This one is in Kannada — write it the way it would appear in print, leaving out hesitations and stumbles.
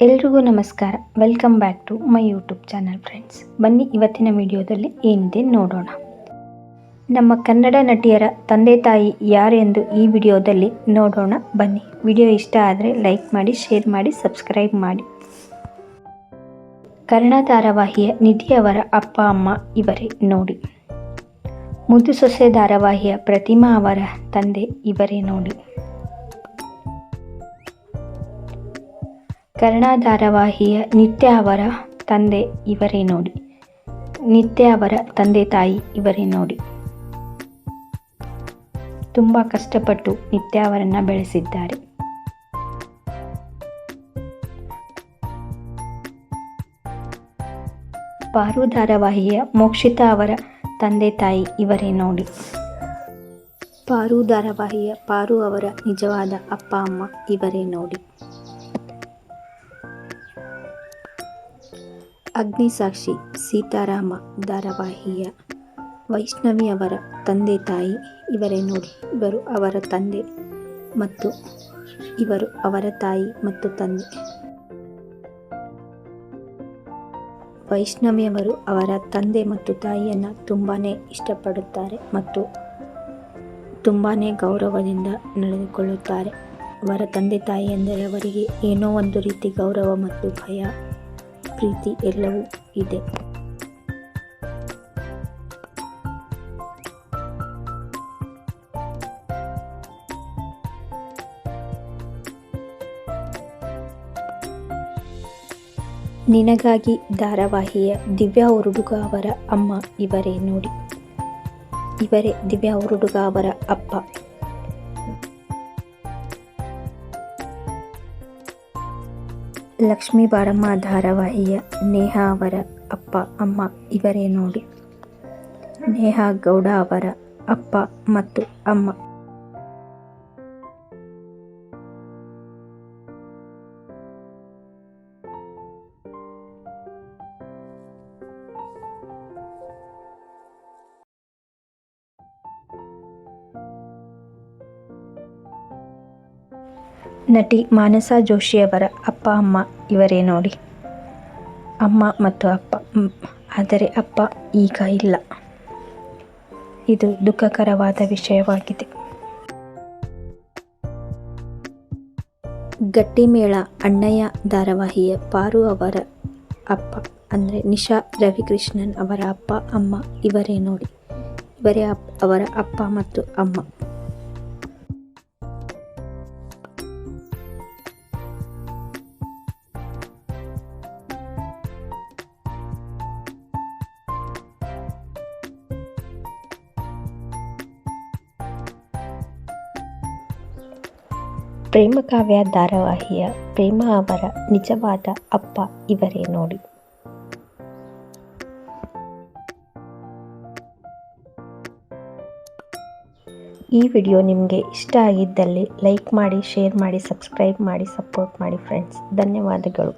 ಎಲ್ರಿಗೂ ನಮಸ್ಕಾರ. Welcome back to my YouTube channel friends. ಬನ್ನಿ ಇವತ್ತಿನ ವಿಡಿಯೋದಲ್ಲಿ ಏನಿದೆ ನೋಡೋಣ. ನಮ್ಮ ಕನ್ನಡ ನಟಿಯರ ತಂದೆ ತಾಯಿ ಯಾರೆಂದು ಈ ವಿಡಿಯೋದಲ್ಲಿ ನೋಡೋಣ ಬನ್ನಿ. ವಿಡಿಯೋ ಇಷ್ಟ ಆದರೆ ಲೈಕ್ ಮಾಡಿ, ಶೇರ್ ಮಾಡಿ, ಸಬ್ಸ್ಕ್ರೈಬ್ ಮಾಡಿ. ಕನ್ನಡ ಧಾರಾವಾಹಿಯ ನಿಧಿ ಅವರ ಅಪ್ಪ ಅಮ್ಮ ಇವರೇ ನೋಡಿ. ಮುದ್ದು ಸೊಸೆ ಧಾರಾವಾಹಿಯ ಪ್ರತಿಮಾ ಅವರ ತಂದೆ ಇವರೇ ನೋಡಿ. ಕನ್ನಡ ಧಾರಾವಾಹಿಯ ನಿತ್ಯ ಅವರ ತಂದೆ ಇವರೇ ನೋಡಿ. ನಿತ್ಯ ಅವರ ತಂದೆ ತಾಯಿ ಇವರೇ ನೋಡಿ. ತುಂಬ ಕಷ್ಟಪಟ್ಟು ನಿತ್ಯ ಅವರನ್ನು ಬೆಳೆಸಿದ್ದಾರೆ. ಪಾರು ಧಾರಾವಾಹಿಯ ಮೋಕ್ಷಿತಾ ಅವರ ತಂದೆ ತಾಯಿ ಇವರೇ ನೋಡಿ. ಪಾರು ಧಾರಾವಾಹಿಯ ಪಾರು ಅವರ ನಿಜವಾದ ಅಪ್ಪ ಅಮ್ಮ ಇವರೇ ನೋಡಿ. ಅಗ್ನಿಸಾಕ್ಷಿ ಸೀತಾರಾಮ ಧಾರಾವಾಹಿಯ ವೈಷ್ಣವಿ ಅವರ ತಂದೆ ತಾಯಿ ಇವರೇ ನೋಡಿ. ಇವರು ಅವರ ತಂದೆ ಮತ್ತು ಇವರು ಅವರ ತಾಯಿ ಮತ್ತು ತಂದೆ. ವೈಷ್ಣವಿಯವರು ಅವರ ತಂದೆ ಮತ್ತು ತಾಯಿಯನ್ನು ತುಂಬಾ ಇಷ್ಟಪಡುತ್ತಾರೆ ಮತ್ತು ತುಂಬಾ ಗೌರವದಿಂದ ನಡೆದುಕೊಳ್ಳುತ್ತಾರೆ. ಅವರ ತಂದೆ ತಾಯಿ ಎಂದರೆ ಅವರಿಗೆ ಏನೋ ಒಂದು ರೀತಿ ಗೌರವ ಮತ್ತು ಭಯ, ಪ್ರೀತಿ ಎಲ್ಲವೂ ಇದೆ. ನಿನಗಾಗಿ ಧಾರಾವಾಹಿಯ ದಿವ್ಯಾ ಉರುಡುಗ ಅವರ ಅಮ್ಮ ಇವರೇ ನೋಡಿ. ಇವರೇ ದಿವ್ಯಾ ಉರುಡುಗ ಅವರ ಅಪ್ಪ. ಲಕ್ಷ್ಮೀ ಬಾರಮ್ಮ ಧಾರಾವಾಹಿಯ ನೇಹಾ ಅವರ ಅಪ್ಪ ಅಮ್ಮ ಇವರೇ ನೋಡಿ. ನೇಹಾ ಗೌಡ ಅವರ ಅಪ್ಪ ಮತ್ತು ಅಮ್ಮ. ನಟಿ ಮಾನಸಾ ಜೋಶಿಯವರ ಅಪ್ಪ ಅಮ್ಮ ಇವರೇ ನೋಡಿ. ಅಮ್ಮ ಮತ್ತು ಅಪ್ಪ, ಆದರೆ ಅಪ್ಪ ಈಗ ಇಲ್ಲ. ಇದು ದುಃಖಕರವಾದ ವಿಷಯವಾಗಿದೆ. ಗಟ್ಟಿಮೇಳ ಅಣ್ಣಯ್ಯ ಧಾರಾವಾಹಿಯ ಪಾರು ಅವರ ಅಪ್ಪ ಅಂದರೆ ನಿಶಾ ರವಿಕೃಷ್ಣನ್ ಅವರ ಅಪ್ಪ ಅಮ್ಮ ಇವರೇ ನೋಡಿ. ಇವರೇ ಅವರ ಅಪ್ಪ ಮತ್ತು ಅಮ್ಮ. ಪ್ರೇಮಕಾವ್ಯ ಧಾರಾವಾಹಿಯ ಪ್ರೇಮ ಅವರ ನಿಜವಾದ ಅಪ್ಪ ಇವರೇ ನೋಡಿ. ಈ ವಿಡಿಯೋ ನಿಮಗೆ ಇಷ್ಟ ಆಗಿದ್ದಲ್ಲಿ ಲೈಕ್ ಮಾಡಿ, ಶೇರ್ ಮಾಡಿ, ಸಬ್ಸ್ಕ್ರೈಬ್ ಮಾಡಿ, ಸಪೋರ್ಟ್ ಮಾಡಿ ಫ್ರೆಂಡ್ಸ್. ಧನ್ಯವಾದಗಳು.